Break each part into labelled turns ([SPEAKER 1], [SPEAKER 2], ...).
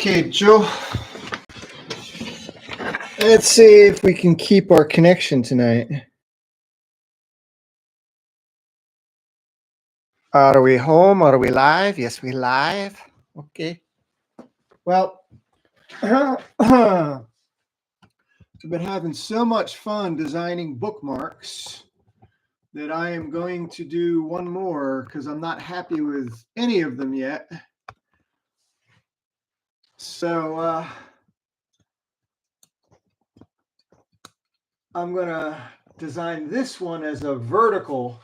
[SPEAKER 1] Okay, Joe. Let's see if we can keep our connection tonight. Are we home? Are we live? Yes, we live. Okay. Well, I've been having so much fun designing bookmarks that I am going to do one more because I'm not happy with any of them yet. So I'm going to design this one as a vertical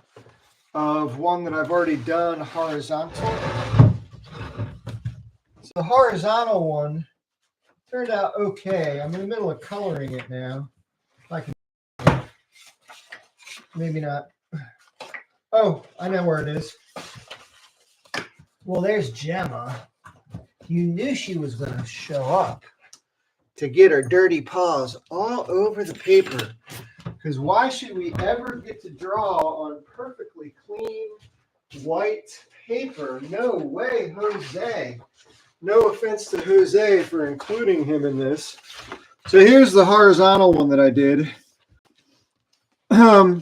[SPEAKER 1] of one that I've already done horizontal. So the horizontal one turned out okay. I'm in the middle of coloring it now. I can, maybe not. Oh, I know where it is. Well, there's Gemma. You knew she was going to show up to get her dirty paws all over the paper. Because why should we ever get to draw on perfectly clean white paper? No way, Jose. No offense to Jose for including him in this. So here's the horizontal one that I did. You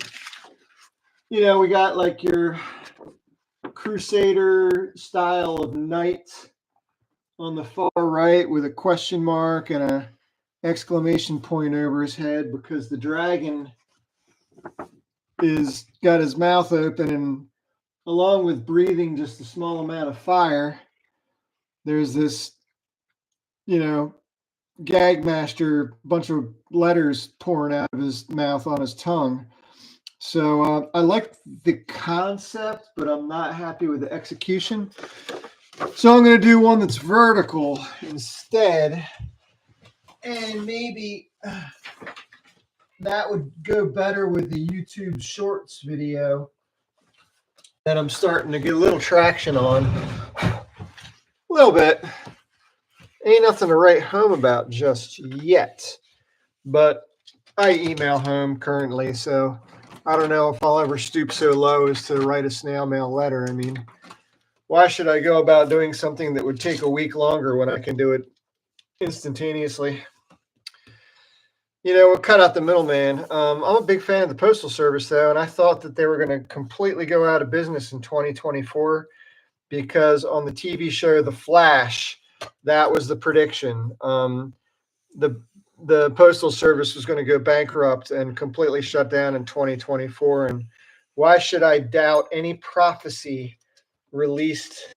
[SPEAKER 1] know, we got like your Crusader style of knight on the far right with a question mark and a exclamation point over his head because the dragon is got his mouth open, and along with breathing just a small amount of fire, there's this, you know, GAG master bunch of letters pouring out of his mouth on his tongue. So I like the concept, but I'm not happy with the execution. So I'm going to do one that's vertical instead. And maybe that would go better with the YouTube Shorts video that I'm starting to get a little traction on. A little bit. Ain't nothing to write home about just yet. But I email home currently, so I don't know if I'll ever stoop so low as to write a snail mail letter. I mean, why should I go about doing something that would take a week longer when I can do it instantaneously? You know, we'll cut out the middleman. I'm a big fan of the Postal Service, though, and I thought that they were going to completely go out of business in 2024 because on the TV show The Flash, that was the prediction. The Postal Service was going to go bankrupt and completely shut down in 2024. And why should I doubt any prophecy released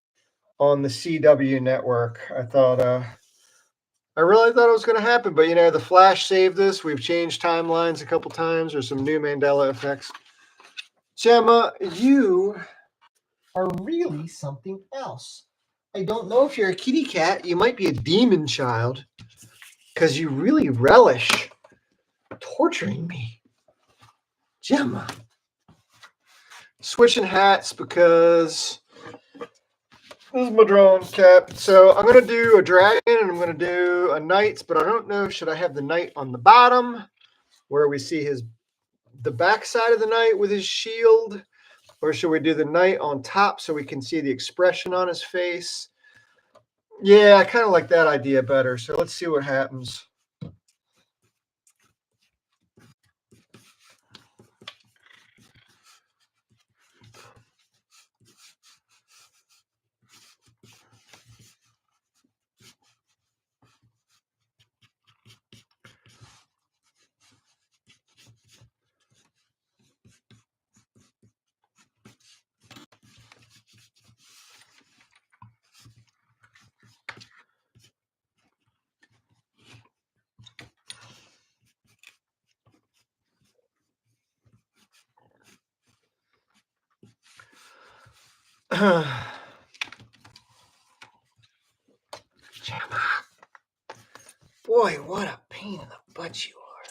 [SPEAKER 1] on the CW network? I really thought it was going to happen, but you know, the Flash saved us. We've changed timelines a couple times. There's some new Mandela effects. Gemma, you are really something else. I don't know if you're a kitty cat. You might be a demon child because you really relish torturing me. Gemma. Switching hats because this is my drawing cap. So I'm going to do a dragon and I'm going to do a knight, but I don't know, should I have the knight on the bottom where we see the back side of the knight with his shield, or should we do the knight on top so we can see the expression on his face? Yeah, I kind of like that idea better. So let's see what happens. Gemma. Boy, what a pain in the butt you are.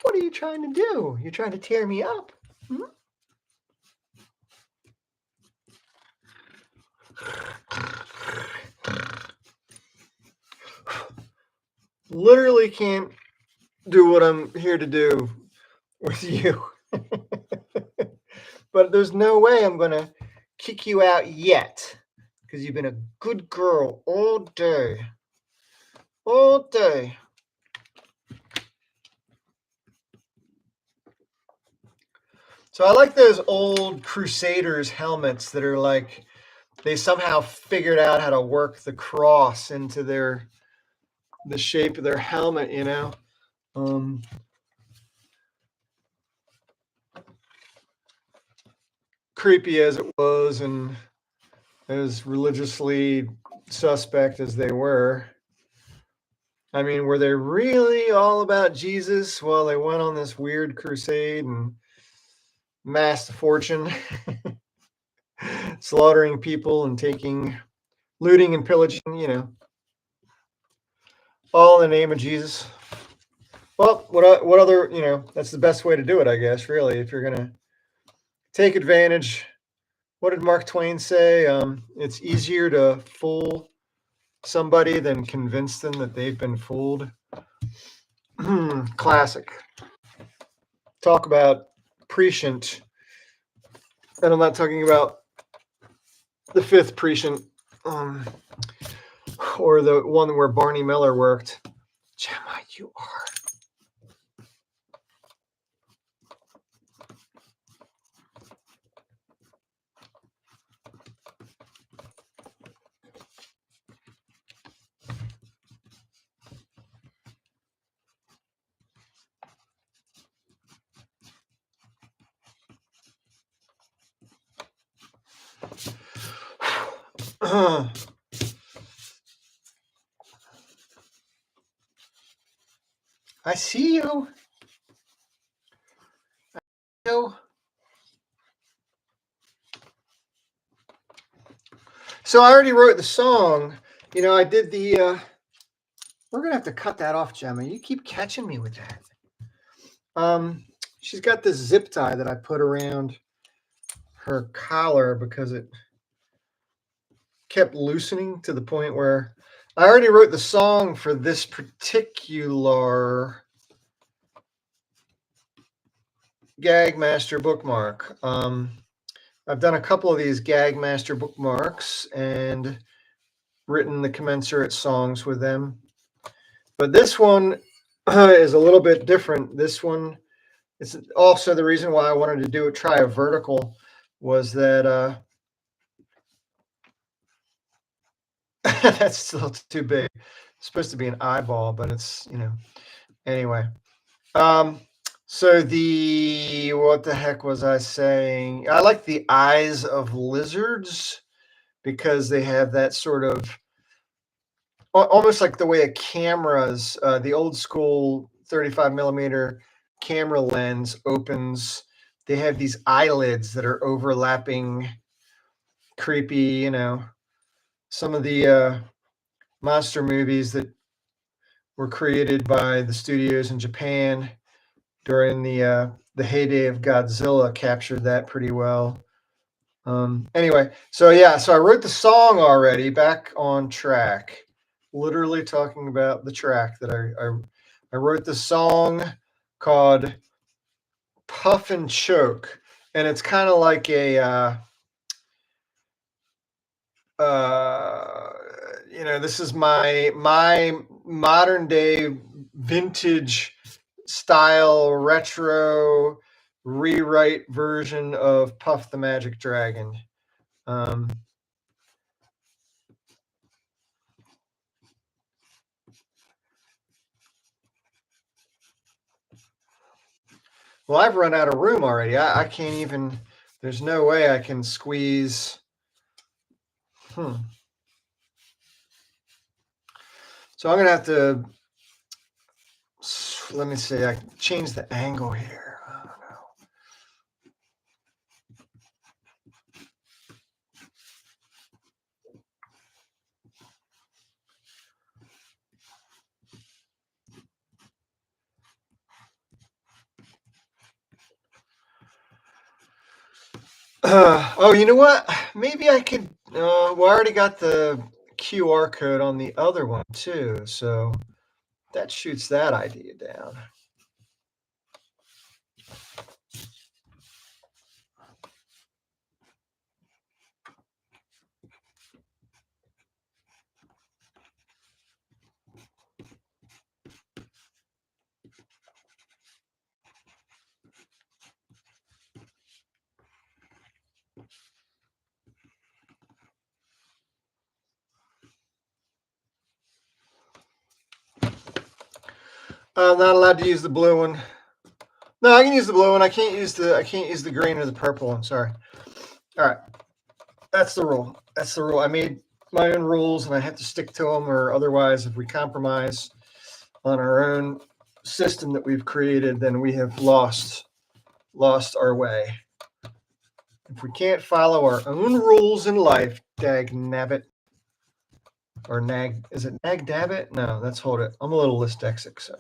[SPEAKER 1] What are you trying to do? You're trying to tear me up? Hmm? Literally can't do what I'm here to do with you. But there's no way I'm going to kick you out yet, because you've been a good girl all day. All day. So I like those old Crusaders helmets that are like, they somehow figured out how to work the cross into the shape of their helmet, you know. Creepy as it was, and as religiously suspect as they were. I mean, were they really all about Jesus while they went on this weird crusade and amassed a fortune, slaughtering people and looting and pillaging, you know, all in the name of Jesus? Well, what other, you know, that's the best way to do it, I guess, really, if you're going to take advantage. What did Mark Twain say? It's easier to fool somebody than convince them that they've been fooled. Classic. Talk about prescient. And I'm not talking about the fifth prescient, or the one where Barney Miller worked. Gemma, you are. I see you. So I already wrote the song. You know, I did the. We're gonna have to cut that off, Gemma. You keep catching me with that. She's got this zip tie that I put around her collar because it kept loosening to the point where I already wrote the song for this particular GAG Master bookmark. I've done a couple of these GAG Master bookmarks and written the commensurate songs with them. But this one is a little bit different. This one, it's also the reason why I wanted to try a vertical, was that that's still too big. It's supposed to be an eyeball, but it's, you know, anyway. So what the heck was I saying? I like the eyes of lizards because they have that sort of almost like the way a camera's, the old school 35 millimeter camera lens opens. They have these eyelids that are overlapping, creepy, you know. Some of the monster movies that were created by the studios in Japan during the heyday of Godzilla captured that pretty well. Anyway, so yeah, so I wrote the song already, back on track. Literally talking about the track that I wrote the song called Puff and Choke, and it's kind of like a you know, this is my modern day vintage style retro rewrite version of Puff the Magic Dragon. Well, I've run out of room already. I can't even, there's no way I can squeeze. So I'm going to have to, let me see, I change the angle here. I don't know. Oh, you know what? Maybe I could, well, I already got the QR code on the other one too. So that shoots that idea down. I'm not allowed to use the blue one. No, I can use the blue one. I can't use the green or the purple one. Sorry. All right. That's the rule. That's the rule. I made my own rules and I have to stick to them, or otherwise, if we compromise on our own system that we've created, then we have lost our way. If we can't follow our own rules in life, dag nabbit, or nag, is it nag dabbit? No, that's hold it. I'm a little dyslexic, so.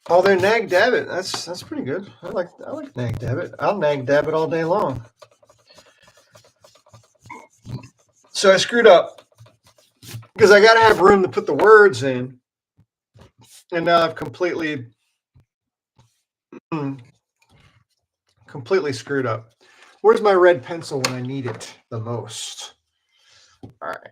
[SPEAKER 1] Although nag dabbit, that's pretty good. I like nag dabbit. I'll nag dabbit all day long. So I screwed up because I got to have room to put the words in, and now I've completely screwed up. Where's my red pencil when I need it the most? All right.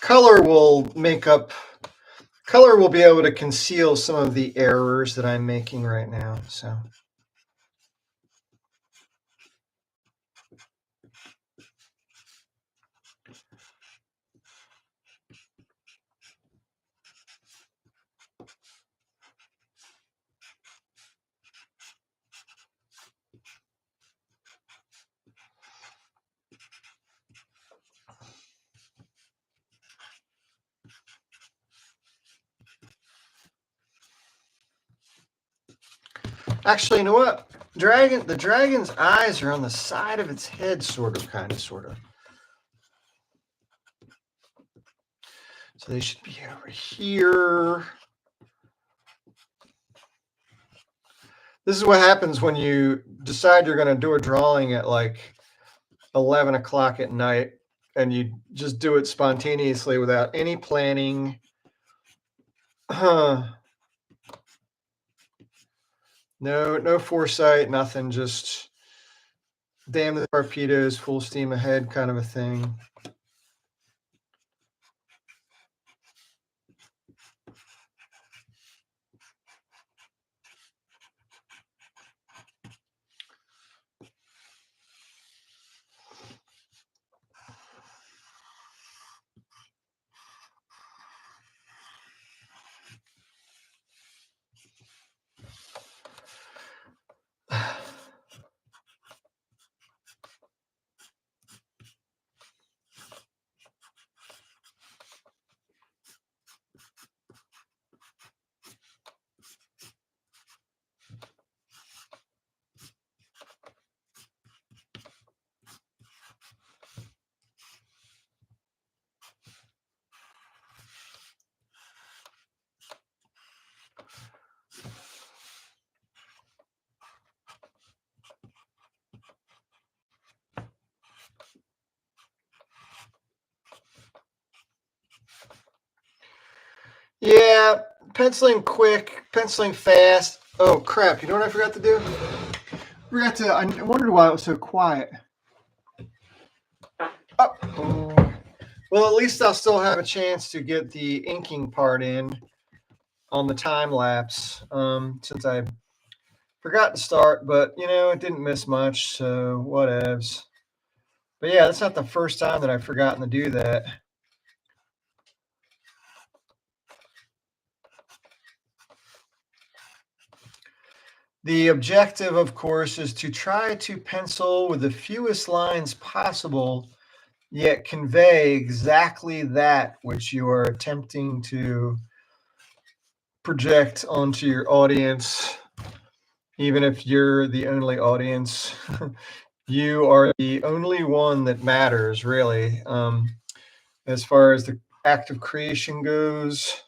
[SPEAKER 1] Color will be able to conceal some of the errors that I'm making right now. So. Actually, you know what? The dragon's eyes are on the side of its head, sort of. So they should be over here. This is what happens when you decide you're going to do a drawing at like 11 o'clock at night, and you just do it spontaneously without any planning. No foresight, nothing. Just damn the torpedoes, full steam ahead kind of a thing. Yeah, penciling quick, penciling fast. Oh crap! You know what I forgot to do? I wondered why it was so quiet. Oh. Well, at least I'll still have a chance to get the inking part in on the time lapse, since I forgot to start, but it didn't miss much, so whatevs. But yeah, that's not the first time that I've forgotten to do that. The objective, of course, is to try to pencil with the fewest lines possible, yet convey exactly that which you are attempting to project onto your audience. Even if you're the only audience, you are the only one that matters, really, as far as the act of creation goes.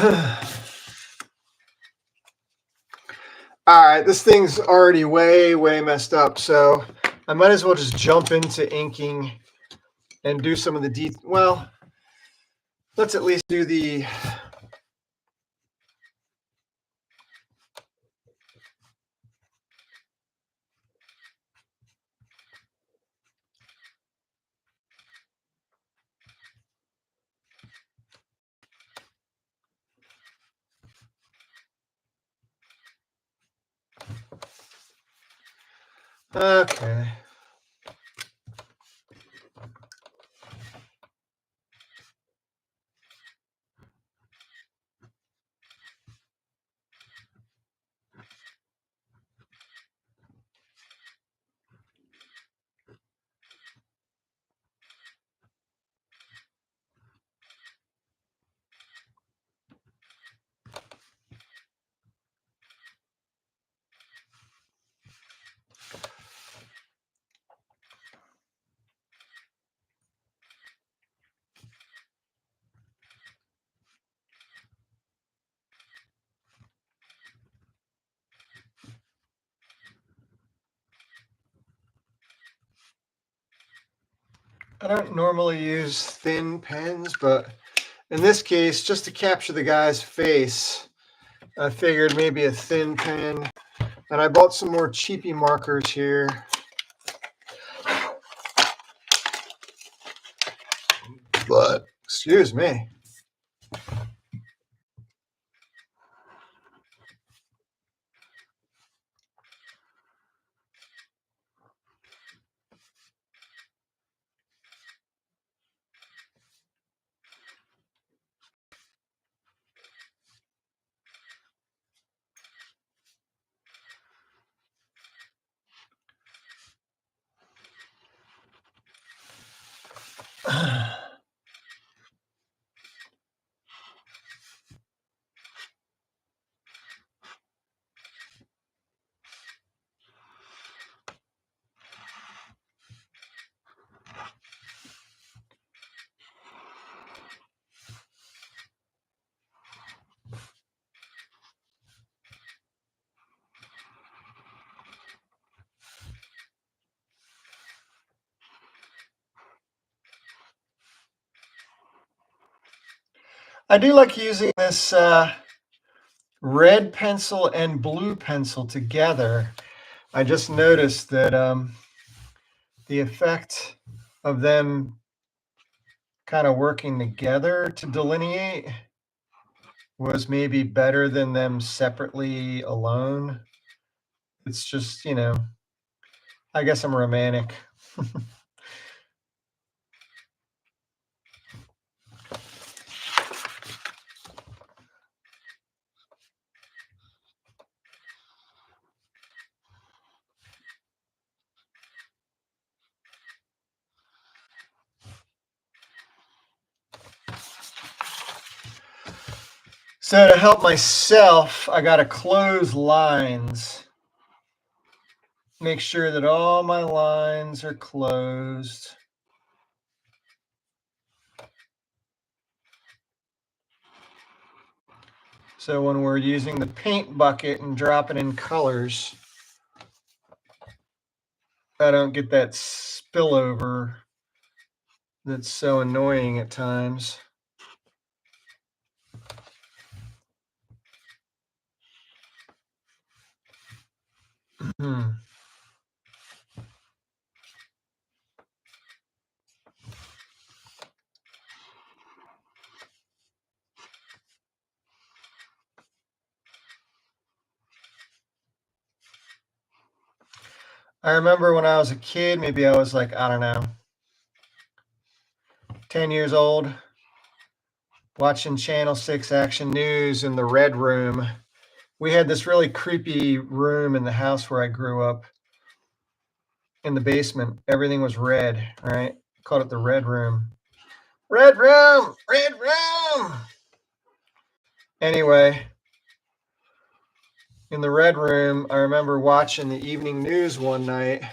[SPEAKER 1] All right, this thing's already way messed up, so I might as well just jump into inking and do some of the details. Well, let's at least do the okay. I don't normally use thin pens, but in this case, just to capture the guy's face, I figured maybe a thin pen. And I bought some more cheapy markers here. But, excuse me. I do like using this red pencil and blue pencil together. I just noticed that the effect of them kind of working together to delineate was maybe better than them separately alone. It's just, I guess I'm romantic. So to help myself, I got to close lines. Make sure that all my lines are closed. So when we're using the paint bucket and dropping in colors, I don't get that spillover that's so annoying at times. I remember when I was a kid, maybe I was like, I don't know, 10 years old, watching Channel 6 Action News in the Red Room. We had this really creepy room in the house where I grew up. In the basement, everything was red, right? Called it the Red Room. Red Room! Red Room! Anyway, in the Red Room, I remember watching the evening news one night,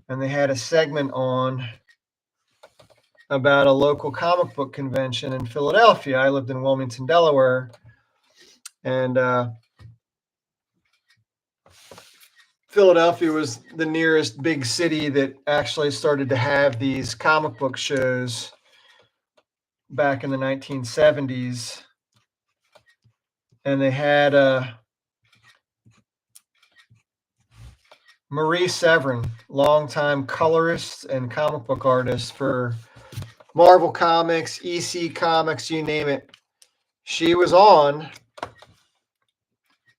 [SPEAKER 1] and they had a segment on about a local comic book convention in Philadelphia. I lived in Wilmington, Delaware. And Philadelphia was the nearest big city that actually started to have these comic book shows back in the 1970s. And they had Marie Severin, longtime colorist and comic book artist for Marvel Comics, EC Comics, you name it. She was on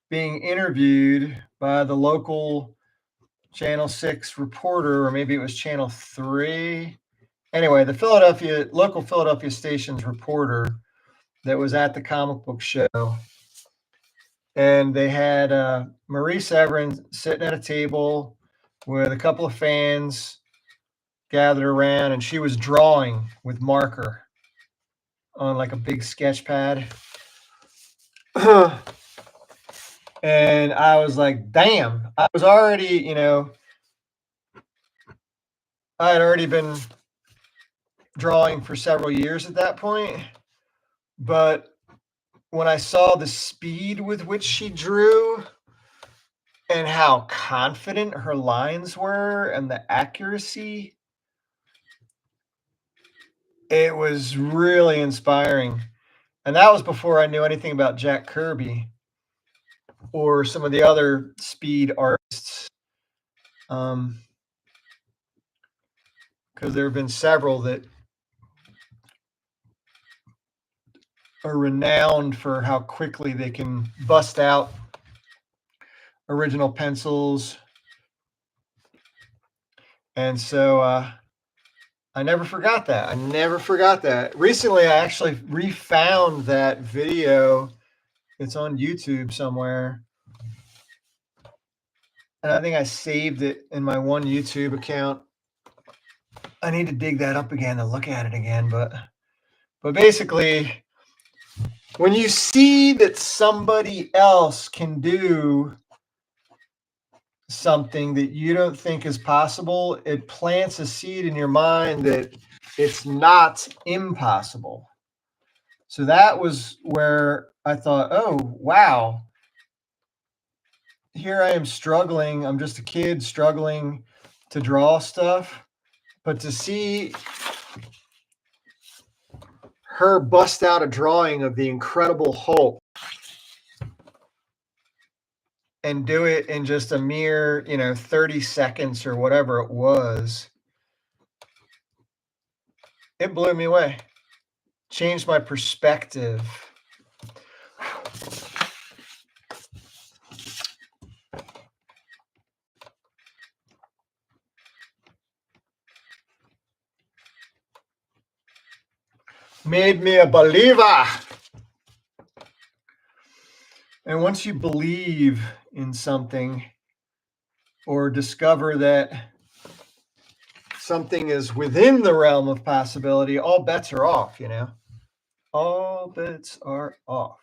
[SPEAKER 1] being interviewed by the local Channel 6 reporter, or maybe it was Channel 3. Anyway, the local Philadelphia station's reporter that was at the comic book show. And they had Marie Severin sitting at a table with a couple of fans gathered around, and she was drawing with marker on like a big sketch pad. And I was like, damn, I was already, I had already been drawing for several years at that point. But when I saw the speed with which she drew and how confident her lines were and the accuracy, it was really inspiring. And that was before I knew anything about Jack Kirby or some of the other speed artists. Because there have been several that are renowned for how quickly they can bust out original pencils. And so I never forgot that. Recently, I actually refound that video. It's on YouTube somewhere. And I think I saved it in my one YouTube account. I need to dig that up again to look at it again. But basically, when you see that somebody else can do something that you don't think is possible, it plants a seed in your mind that it's not impossible. So that was where I thought, oh, wow. Here I am struggling. I'm just a kid struggling to draw stuff. But to see her bust out a drawing of the Incredible Hulk and do it in just a mere, 30 seconds or whatever it was, it blew me away. Changed my perspective. Made me a believer. And once you believe in something or discover that something is within the realm of possibility, all bets are off, All bets are off.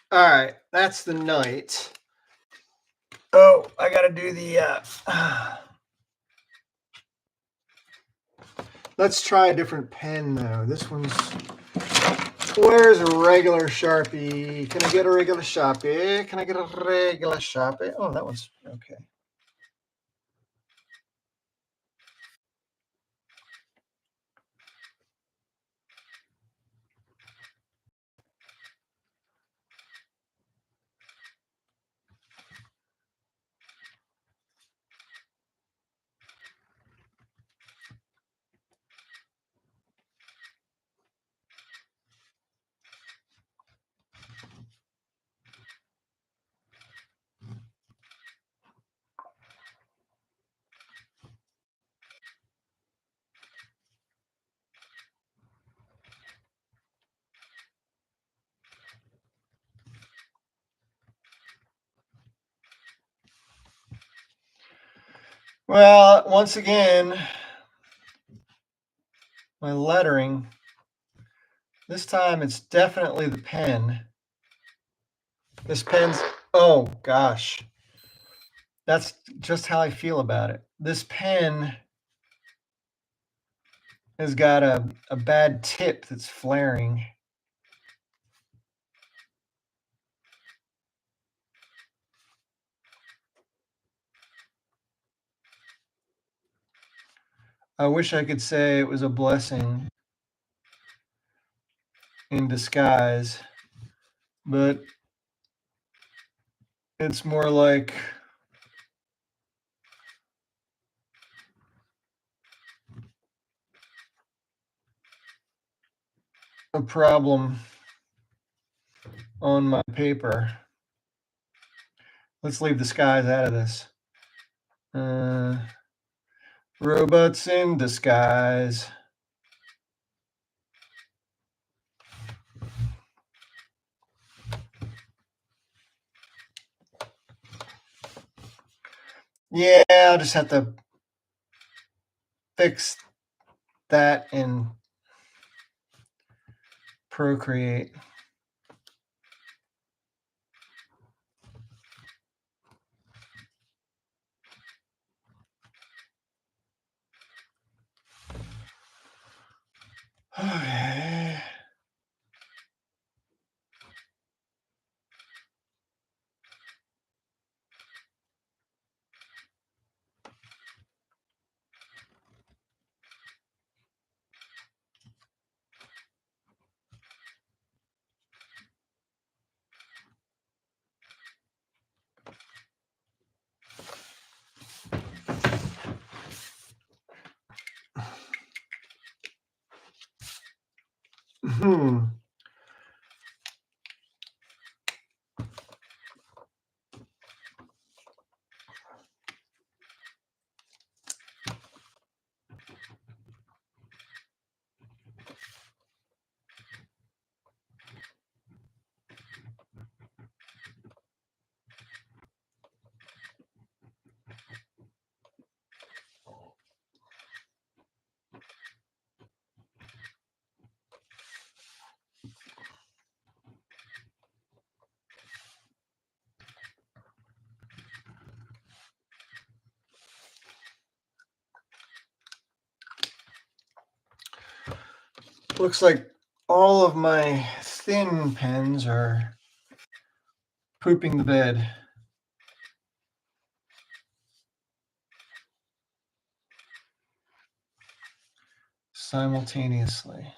[SPEAKER 1] All right, that's the night. Oh, I got to do the... Let's try a different pen, though. This one's Where's a regular Sharpie? Can I get a regular Sharpie? Can I get a regular Sharpie? Oh, that one's okay. Well, once again, my lettering. This time it's definitely the pen. This pen's, oh gosh. That's just how I feel about it. This pen has got a bad tip that's flaring. I wish I could say it was a blessing in disguise, but it's more like a problem on my paper. Let's leave disguise out of this. Robots in disguise. Yeah, I'll just have to fix that in Procreate. Okay. Looks like all of my thin pens are pooping the bed simultaneously.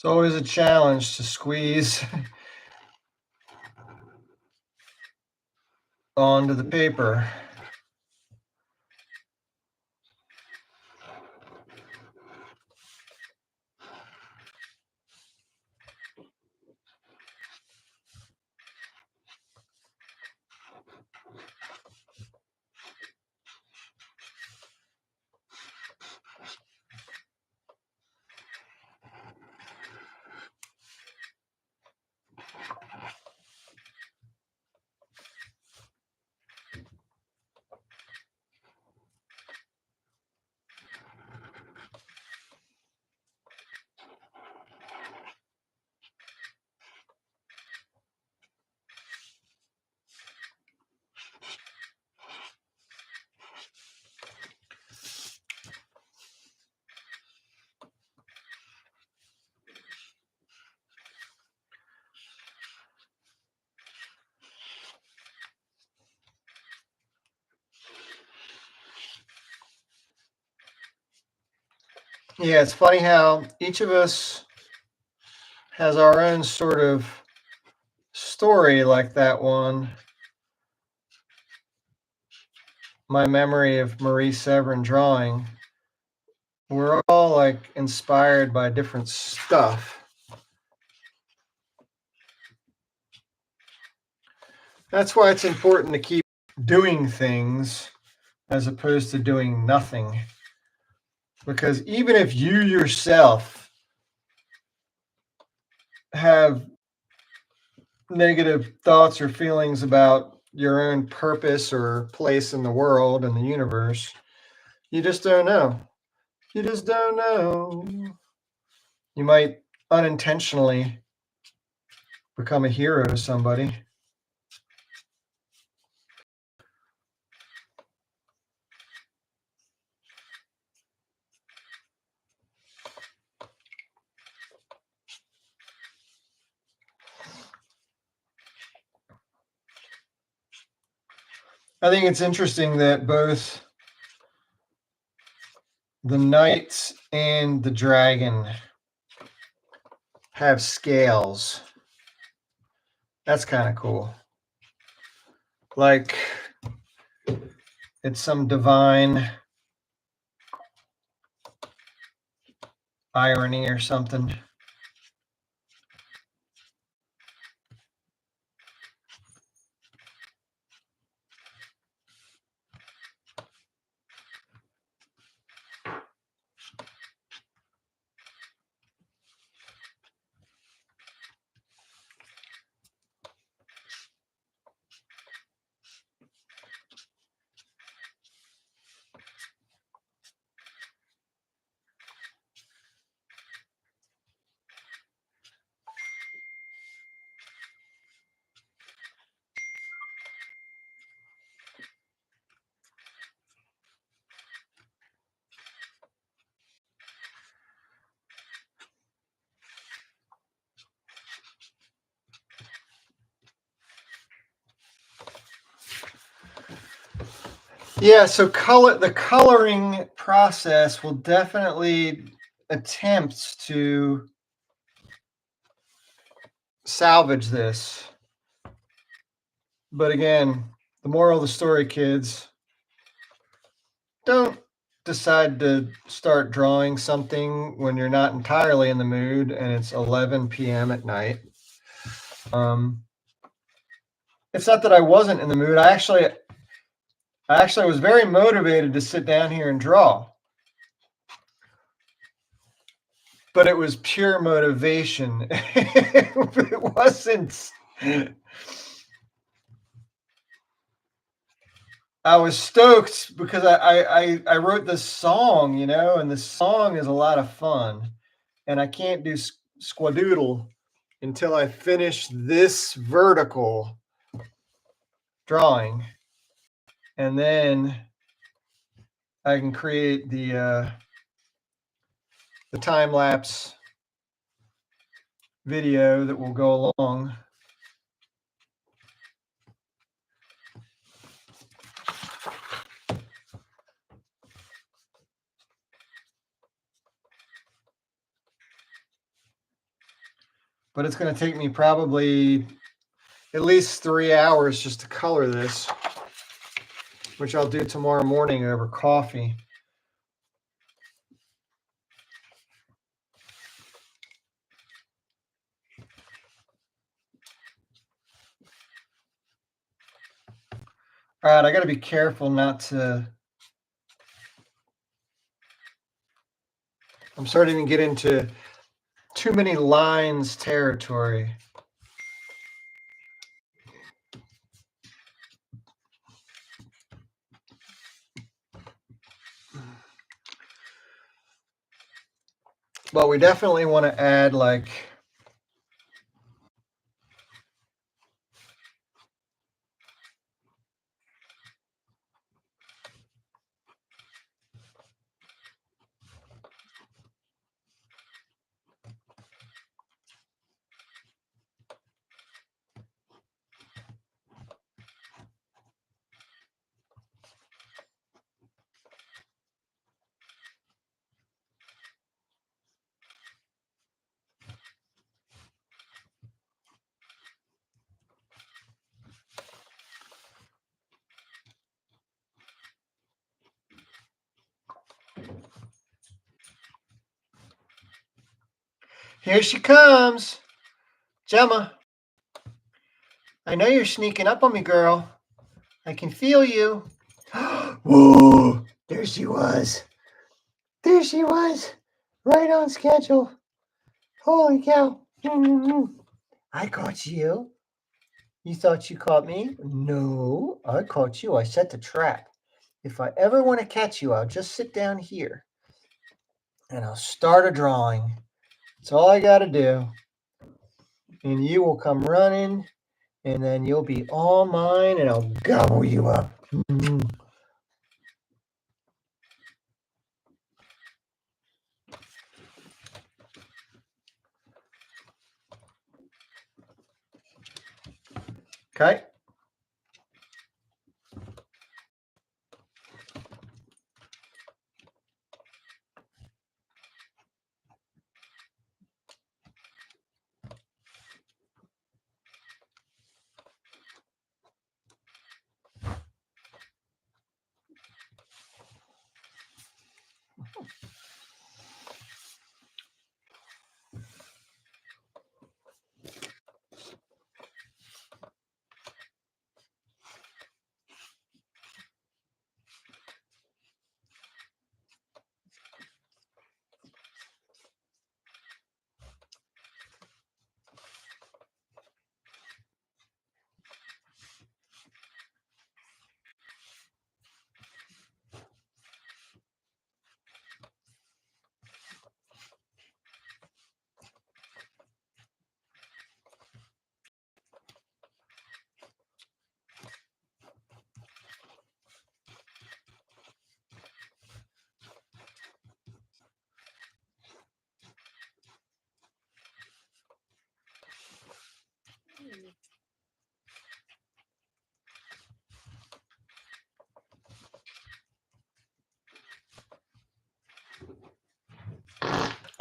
[SPEAKER 1] It's always a challenge to squeeze onto the paper. Yeah, it's funny how each of us has our own sort of story, like that one. My memory of Marie Severin drawing. We're all like inspired by different stuff. That's why it's important to keep doing things as opposed to doing nothing. Because even if you yourself have negative thoughts or feelings about your own purpose or place in the world and the universe, you just don't know. You just don't know. You might unintentionally become a hero to somebody. I think it's interesting that both the knight and the dragon have scales. That's kind of cool. Like it's some divine irony or something. Yeah, so the coloring process will definitely attempt to salvage this. But again, the moral of the story, kids, don't decide to start drawing something when you're not entirely in the mood and it's 11 p.m. at night. It's not that I wasn't in the mood. I actually was very motivated to sit down here and draw. But it was pure motivation. It wasn't. I was stoked because I wrote this song, and the song is a lot of fun. And I can't do squadoodle until I finish this vertical drawing. And then I can create the time-lapse video that will go along. But it's going to take me probably at least 3 hours just to color this, which I'll do tomorrow morning over coffee. All right, I got to be careful not to. I'm starting to get into too many lines territory. But we definitely want to add like Here she comes. Gemma, I know you're sneaking up on me, girl. I can feel you. Whoa, there she was. There she was. Right on schedule. Holy cow. I caught you. You thought you caught me? No, I caught you. I set the trap. If I ever want to catch you, I'll just sit down here and I'll start a drawing. That's all I got to do. And you will come running, and then you'll be all mine, and I'll gobble you up. Okay.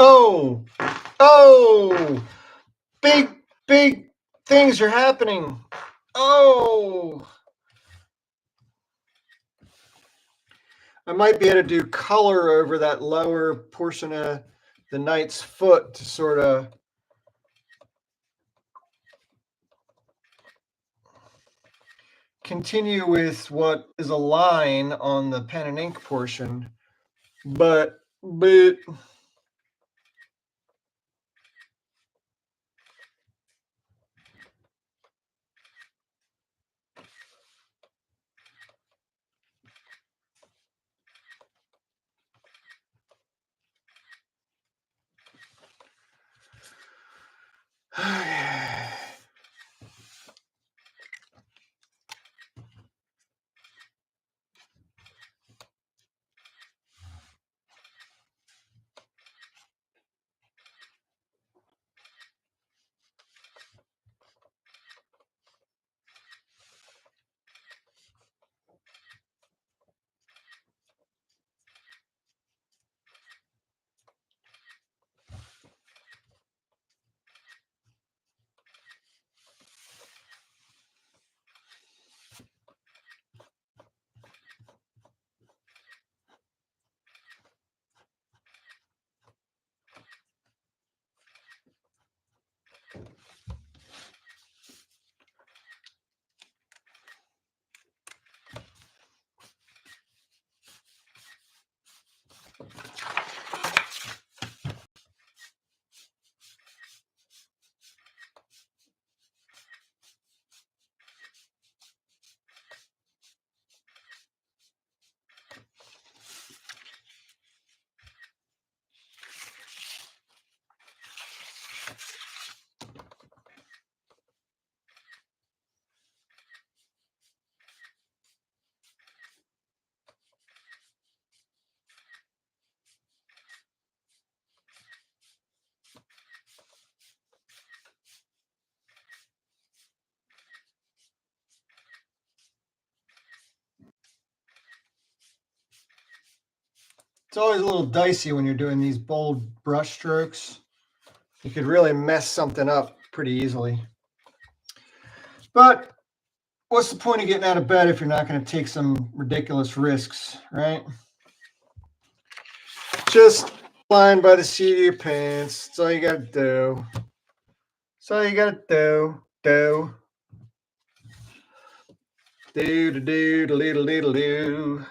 [SPEAKER 1] Oh, big things are happening. Oh, I might be able to do color over that lower portion of the knight's foot to sort of continue with what is a line on the pen and ink portion, but it's always a little dicey when you're doing these bold brush strokes. You could really mess something up pretty easily. But what's the point of getting out of bed if you're not going to take some ridiculous risks, right? Just Flying by the seat of your pants. That's all you gotta do. That's all you gotta do. Do. Do, do, do, do, do, do, do.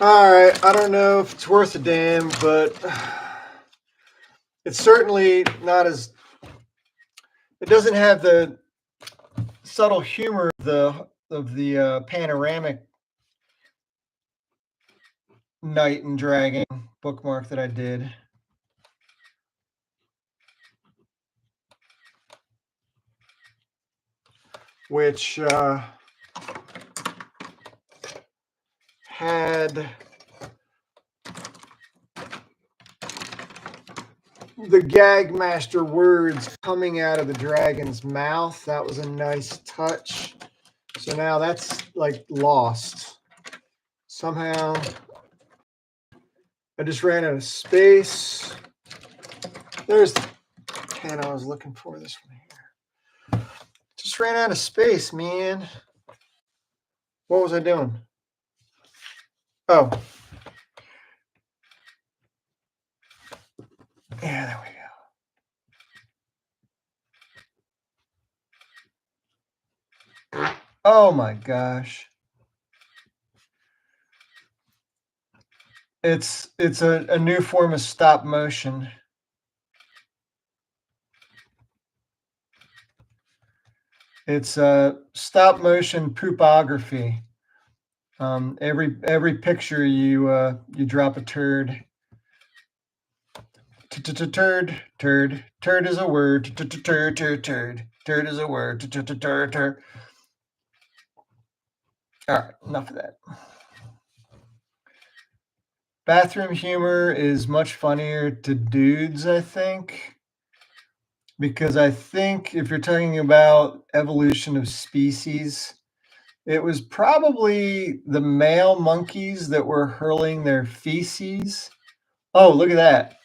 [SPEAKER 1] All right, I don't know if it's worth a damn, but it's certainly not as. It doesn't have the subtle humor of the panoramic Knight and Dragon bookmark that I did. Which had the gag master words coming out of the dragon's mouth. That was a nice touch. So now that's like lost. Somehow I just ran out of space. There's the pen I was looking for, this one here. Just ran out of space, man. What was I doing? Oh. Yeah, there we go. Oh my gosh. It's a new form of stop motion. It's a stop motion poopography. Every picture you drop a turd. Turd is a word. Turd is a word. Turd. All right, enough of that. Bathroom humor is much funnier to dudes, I think, because I think if you're talking about evolution of species, it was probably the male monkeys that were hurling their feces. Oh, look at that.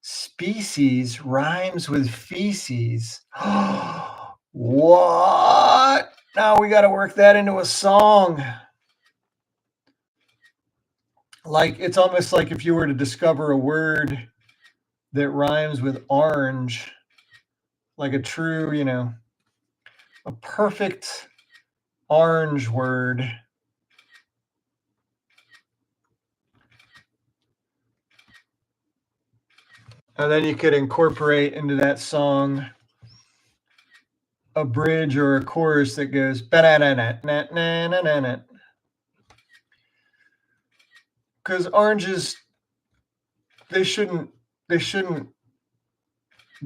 [SPEAKER 1] Species rhymes with feces. What? Now we got to work that into a song. Like, it's almost like if you were to discover a word that rhymes with orange, like a true, a perfect orange word. And then you could incorporate into that song a bridge or a chorus that goes ba-da-da-da-na-na-na-na-na. Because oranges, they shouldn't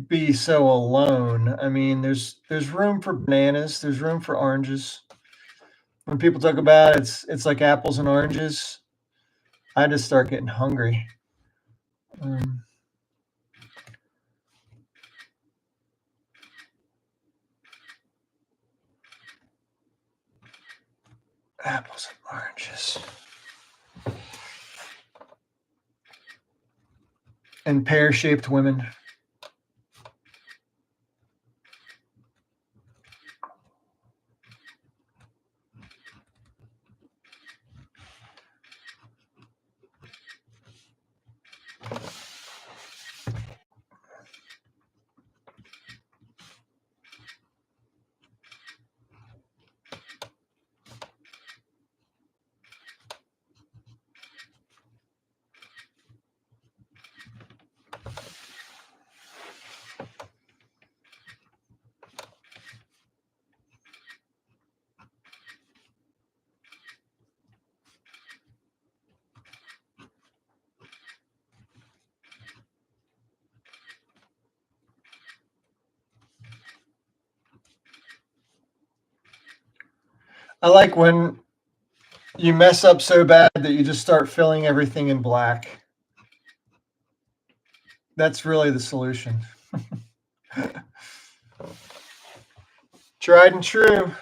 [SPEAKER 1] be so alone. I mean, there's room for bananas, there's room for oranges. When people talk about it's like apples and oranges, I just start getting hungry. Apples and oranges. And pear-shaped women. I like when you mess up so bad that you just start filling everything in black. That's really the solution. Tried and true.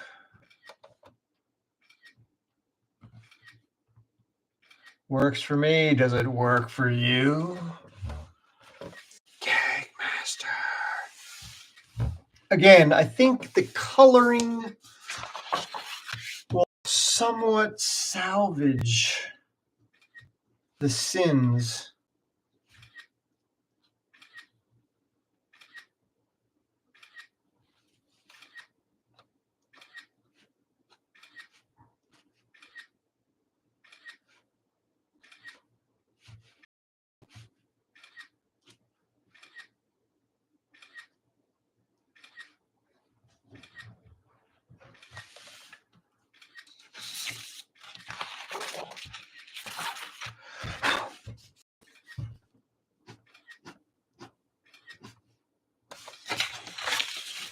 [SPEAKER 1] Works for me. Does it work for you? Gag Master. Again, I think the coloring will somewhat salvage the sins.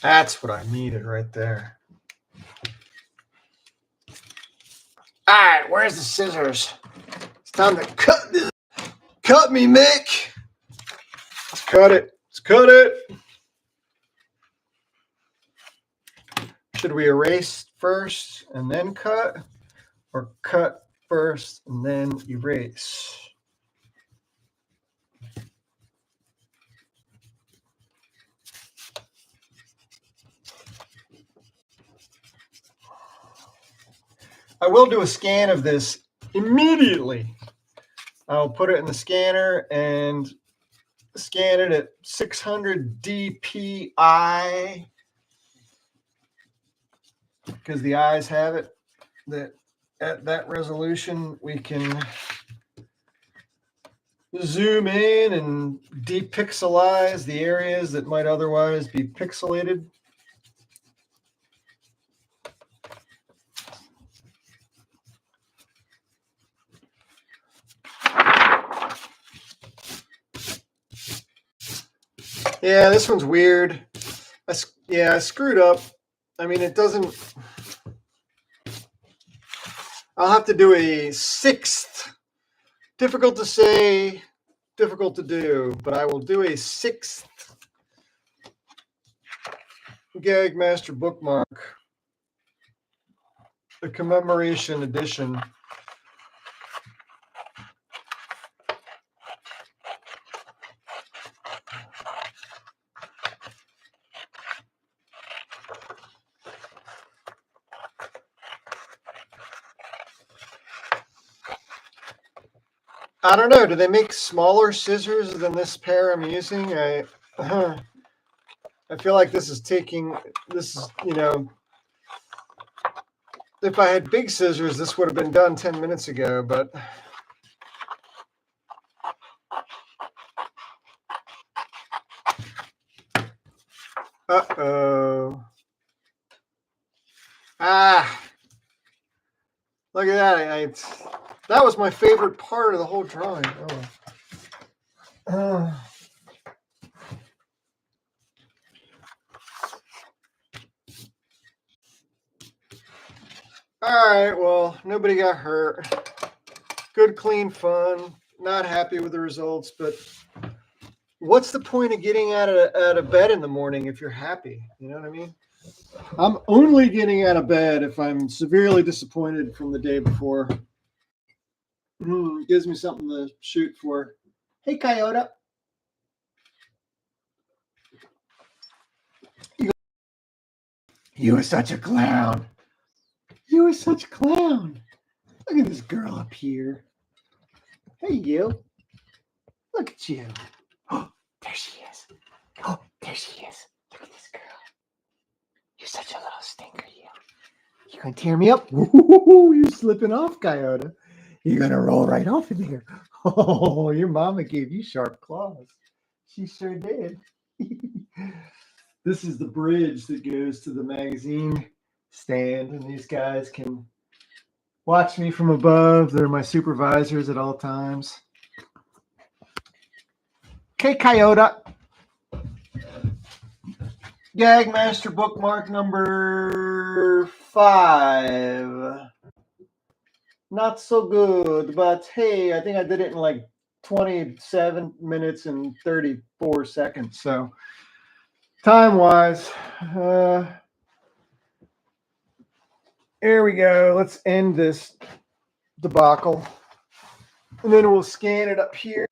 [SPEAKER 1] That's what I needed right there. All right, where's the scissors? It's time to cut this. Cut me, Mick. Let's cut it. Let's cut it. Should we erase first and then cut? Or cut first and then erase? I will do a scan of this immediately. I'll put it in the scanner and scan it at 600 dpi because the eyes have it that at that resolution we can zoom in and depixelize the areas that might otherwise be pixelated. Yeah, this one's weird. I screwed up. I mean, it doesn't. I'll have to do a sixth. Difficult to say, difficult to do, but I will do a sixth Gag Master bookmark, the commemoration edition. I don't know. Do they make smaller scissors than this pair I'm using? I feel like this is, you know, if I had big scissors, this would have been done 10 minutes ago, but uh-oh. Look at that. That was my favorite part of the whole drawing. Oh. All right, well, nobody got hurt. Good, clean fun. Not happy with the results, but what's the point of getting out of bed in the morning if you're happy? You know what I mean? I'm only getting out of bed if I'm severely disappointed from the day before. Gives me something to shoot for. Hey, Coyote. You are such a clown. You are such a clown. Look at this girl up here. Hey, you. Look at you. Oh, there she is. Oh, there she is. Look at this girl. You're such a little stinker, you. You're going to tear me up? Ooh, you're slipping off, Coyote. You're going to roll right off in here. Oh, your mama gave you sharp claws. She sure did. This is the bridge that goes to the magazine stand, and these guys can watch me from above. They're my supervisors at all times. Okay, Coyote. Gag Master bookmark number 5. not so good, but hey, I think I did it in like 27 minutes and 34 seconds. So time-wise, here we go. Let's end this debacle. And then we'll scan it up here.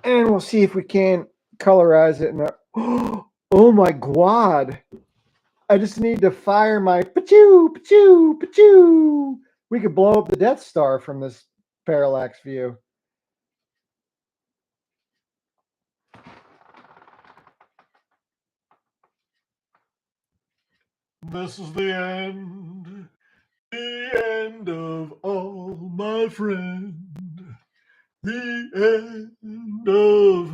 [SPEAKER 1] And we'll see if we can colorize it. Oh my God. I just need to fire my pa-choo, pa-choo, pa-choo. We could blow up the Death Star from this parallax view. This is the end of all, my friend. The end of